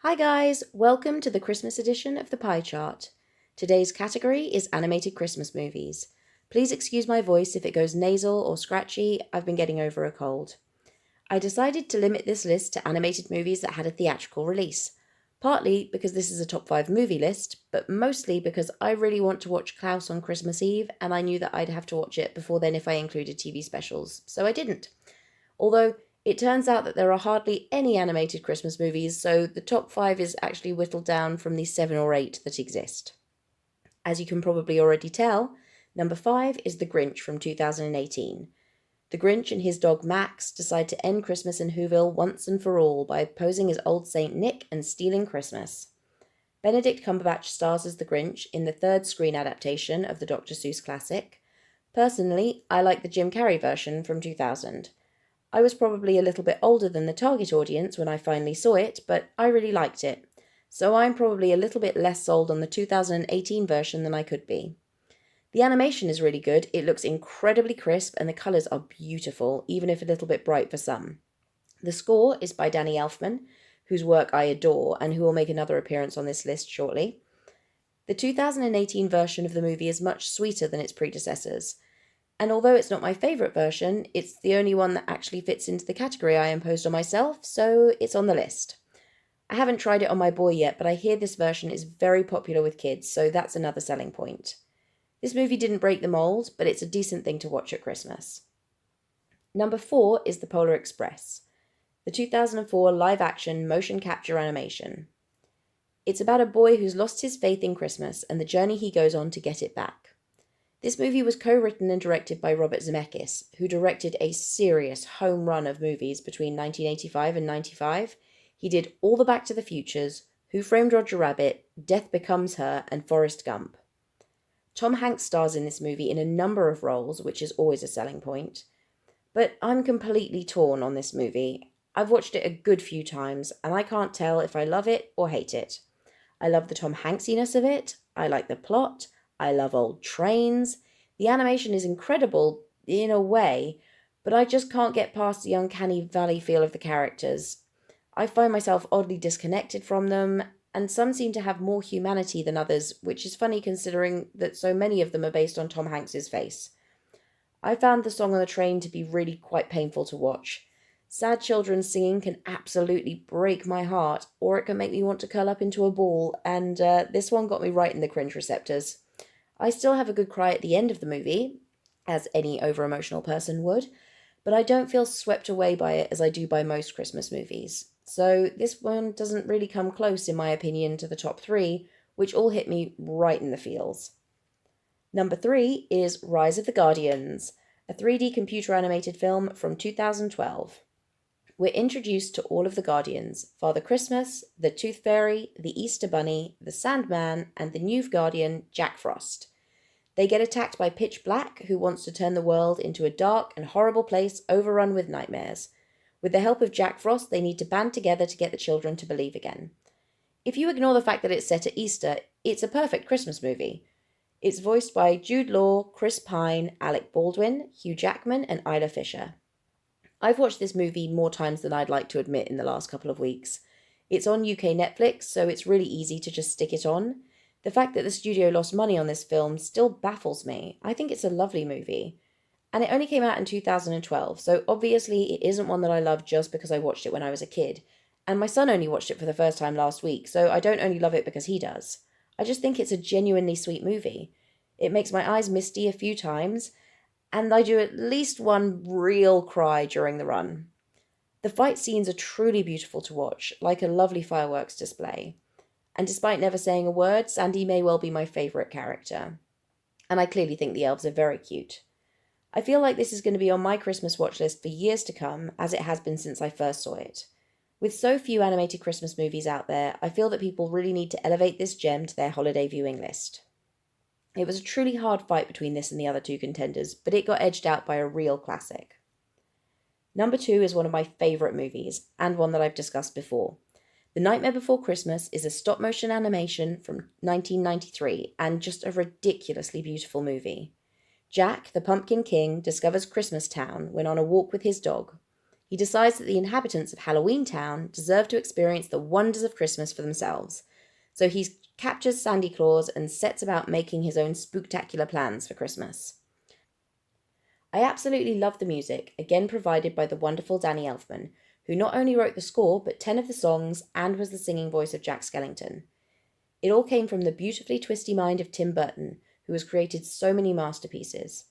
Hi guys, welcome to the Christmas edition of the Pie Chart. Today's category is animated Christmas movies. Please excuse my voice if it goes nasal or scratchy, I've been getting over a cold. I decided to limit this list to animated movies that had a theatrical release. Partly because this is a top 5 movie list, but mostly because I really want to watch Klaus on Christmas Eve and I knew that I'd have to watch it before then if I included TV specials, so I didn't. Although it turns out that there are hardly any animated Christmas movies, so the top 5 is actually whittled down from the 7 or 8 that exist. As you can probably already tell, number 5 is The Grinch from 2018. The Grinch and his dog Max decide to end Christmas in Whoville once and for all by posing as Old Saint Nick and stealing Christmas. Benedict Cumberbatch stars as the Grinch in the third screen adaptation of the Dr. Seuss classic. Personally, I like the Jim Carrey version from 2000. I was probably a little bit older than the target audience when I finally saw it, but I really liked it. So I'm probably a little bit less sold on the 2018 version than I could be. The animation is really good, it looks incredibly crisp and the colours are beautiful, even if a little bit bright for some. The score is by Danny Elfman, whose work I adore and who will make another appearance on this list shortly. The 2018 version of the movie is much sweeter than its predecessors. And although it's not my favourite version, it's the only one that actually fits into the category I imposed on myself, so it's on the list. I haven't tried it on my boy yet, but I hear this version is very popular with kids, so that's another selling point. This movie didn't break the mould, but it's a decent thing to watch at Christmas. Number 4 is The Polar Express, the 2004 live-action motion capture animation. It's about a boy who's lost his faith in Christmas and the journey he goes on to get it back. This movie was co-written and directed by Robert Zemeckis, who directed a serious home run of movies between 1985 and 95. He did all the Back to the Futures, Who Framed Roger Rabbit, Death Becomes Her, and Forrest Gump. Tom Hanks stars in this movie in a number of roles, which is always a selling point. But I'm completely torn on this movie. I've watched it a good few times, and I can't tell if I love it or hate it. I love the Tom Hanksiness of it, I like the plot, I love old trains. The animation is incredible in a way, but I just can't get past the uncanny valley feel of the characters. I find myself oddly disconnected from them, and some seem to have more humanity than others, which is funny considering that so many of them are based on Tom Hanks's face. I found the song on the train to be really quite painful to watch. Sad children singing can absolutely break my heart, or it can make me want to curl up into a ball, and this one got me right in the cringe receptors. I still have a good cry at the end of the movie, as any over-emotional person would, but I don't feel swept away by it as I do by most Christmas movies. So this one doesn't really come close, in my opinion, to the top 3, which all hit me right in the feels. Number 3 is Rise of the Guardians, a 3D computer animated film from 2012. We're introduced to all of the Guardians: Father Christmas, the Tooth Fairy, the Easter Bunny, the Sandman, and the new Guardian, Jack Frost. They get attacked by Pitch Black, who wants to turn the world into a dark and horrible place overrun with nightmares. With the help of Jack Frost, they need to band together to get the children to believe again. If you ignore the fact that it's set at Easter, it's a perfect Christmas movie. It's voiced by Jude Law, Chris Pine, Alec Baldwin, Hugh Jackman, and Isla Fisher. I've watched this movie more times than I'd like to admit in the last couple of weeks. It's on UK Netflix, so it's really easy to just stick it on. The fact that the studio lost money on this film still baffles me. I think it's a lovely movie. And it only came out in 2012, so obviously it isn't one that I love just because I watched it when I was a kid. And my son only watched it for the first time last week, so I don't only love it because he does. I just think it's a genuinely sweet movie. It makes my eyes misty a few times, and I do at least one real cry during the run. The fight scenes are truly beautiful to watch, like a lovely fireworks display. And despite never saying a word, Sandy may well be my favourite character. And I clearly think the elves are very cute. I feel like this is going to be on my Christmas watch list for years to come, as it has been since I first saw it. With so few animated Christmas movies out there, I feel that people really need to elevate this gem to their holiday viewing list. It was a truly hard fight between this and the other 2 contenders, but it got edged out by a real classic. Number 2 is one of my favourite movies, and one that I've discussed before. The Nightmare Before Christmas is a stop-motion animation from 1993, and just a ridiculously beautiful movie. Jack, the Pumpkin King, discovers Christmas Town when on a walk with his dog. He decides that the inhabitants of Halloween Town deserve to experience the wonders of Christmas for themselves. So he captures Sandy Claus and sets about making his own spooktacular plans for Christmas. I absolutely love the music, again provided by the wonderful Danny Elfman, who not only wrote the score, but 10 of the songs and was the singing voice of Jack Skellington. It all came from the beautifully twisty mind of Tim Burton, who has created so many masterpieces.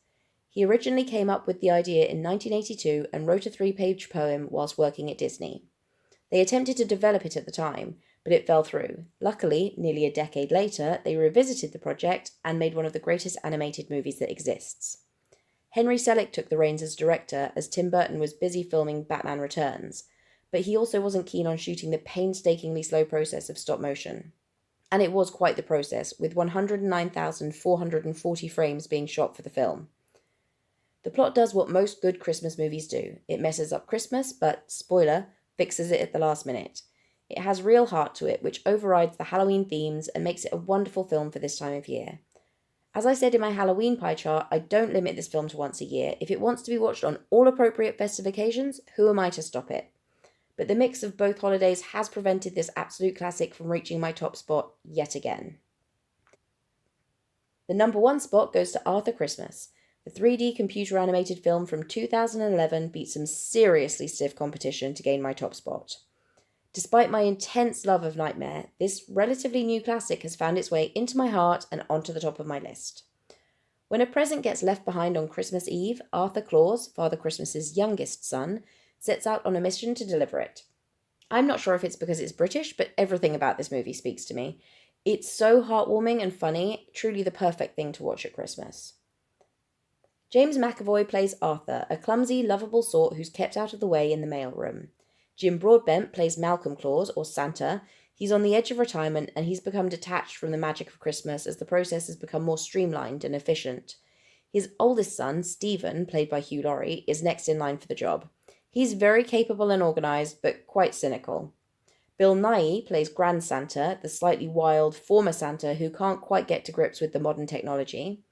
He originally came up with the idea in 1982 and wrote a 3-page poem whilst working at Disney. They attempted to develop it at the time, but it fell through. Luckily, nearly a decade later, they revisited the project and made one of the greatest animated movies that exists. Henry Selick took the reins as director, as Tim Burton was busy filming Batman Returns, but he also wasn't keen on shooting the painstakingly slow process of stop motion. And it was quite the process, with 109,440 frames being shot for the film. The plot does what most good Christmas movies do. It messes up Christmas, but, spoiler, fixes it at the last minute. It has real heart to it, which overrides the Halloween themes and makes it a wonderful film for this time of year. As I said in my Halloween pie chart, I don't limit this film to once a year. If it wants to be watched on all appropriate festive occasions, who am I to stop it? But the mix of both holidays has prevented this absolute classic from reaching my top spot yet again. The number 1 spot goes to Arthur Christmas. The 3D computer animated film from 2011 beat some seriously stiff competition to gain my top spot. Despite my intense love of Nightmare, this relatively new classic has found its way into my heart and onto the top of my list. When a present gets left behind on Christmas Eve, Arthur Claus, Father Christmas's youngest son, sets out on a mission to deliver it. I'm not sure if it's because it's British, but everything about this movie speaks to me. It's so heartwarming and funny, truly the perfect thing to watch at Christmas. James McAvoy plays Arthur, a clumsy, lovable sort who's kept out of the way in the mailroom. Jim Broadbent plays Malcolm Claus, or Santa. He's on the edge of retirement and he's become detached from the magic of Christmas as the process has become more streamlined and efficient. His oldest son, Stephen, played by Hugh Laurie, is next in line for the job. He's very capable and organised, but quite cynical. Bill Nighy plays Grand Santa, the slightly wild former Santa who can't quite get to grips with the modern technology.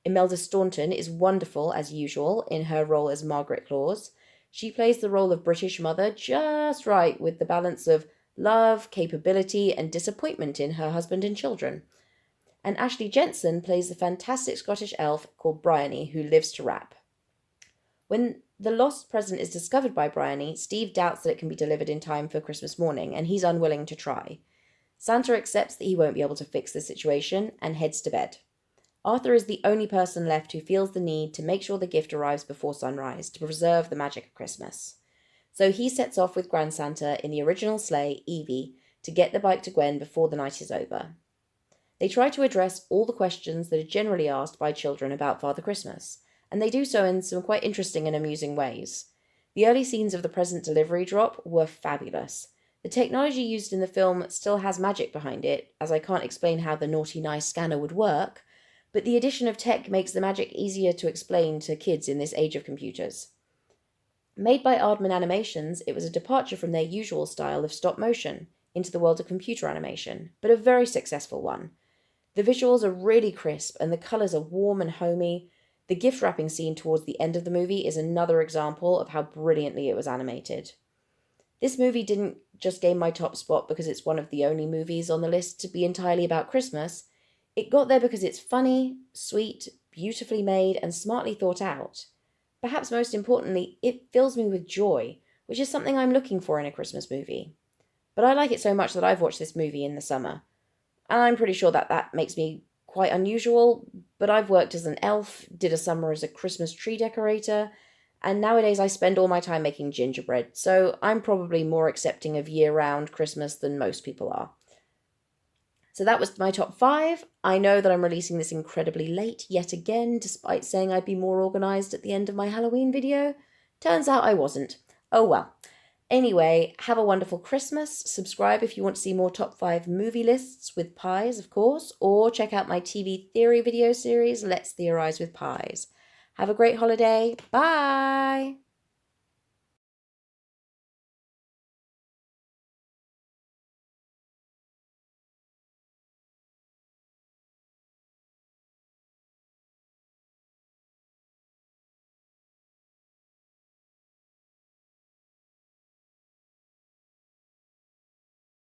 Imelda Staunton is wonderful, as usual, in her role as Margaret Claus. She plays the role of British mother just right, with the balance of love, capability, and disappointment in her husband and children. And Ashley Jensen plays the fantastic Scottish elf called Bryony, who lives to rap. When the lost present is discovered by Bryony, Steve doubts that it can be delivered in time for Christmas morning, and he's unwilling to try. Santa accepts that he won't be able to fix the situation and heads to bed. Arthur is the only person left who feels the need to make sure the gift arrives before sunrise to preserve the magic of Christmas. So he sets off with Grand Santa in the original sleigh, Evie, to get the bike to Gwen before the night is over. They try to address all the questions that are generally asked by children about Father Christmas, and they do so in some quite interesting and amusing ways. The early scenes of the present delivery drop were fabulous. The technology used in the film still has magic behind it, as I can't explain how the naughty nice scanner would work, but the addition of tech makes the magic easier to explain to kids in this age of computers. Made by Aardman Animations, it was a departure from their usual style of stop motion into the world of computer animation, but a very successful one. The visuals are really crisp and the colours are warm and homey. The gift wrapping scene towards the end of the movie is another example of how brilliantly it was animated. This movie didn't just gain my top spot because it's one of the only movies on the list to be entirely about Christmas. It got there because it's funny, sweet, beautifully made, and smartly thought out. Perhaps most importantly, it fills me with joy, which is something I'm looking for in a Christmas movie. But I like it so much that I've watched this movie in the summer. And I'm pretty sure that makes me quite unusual, but I've worked as an elf, did a summer as a Christmas tree decorator, and nowadays I spend all my time making gingerbread, so I'm probably more accepting of year-round Christmas than most people are. So that was my top 5. I know that I'm releasing this incredibly late yet again, despite saying I'd be more organised at the end of my Halloween video. Turns out I wasn't. Oh well. Anyway, have a wonderful Christmas. Subscribe if you want to see more top 5 movie lists with pies, of course, or check out my TV theory video series, Let's Theorise with Pies. Have a great holiday. Bye!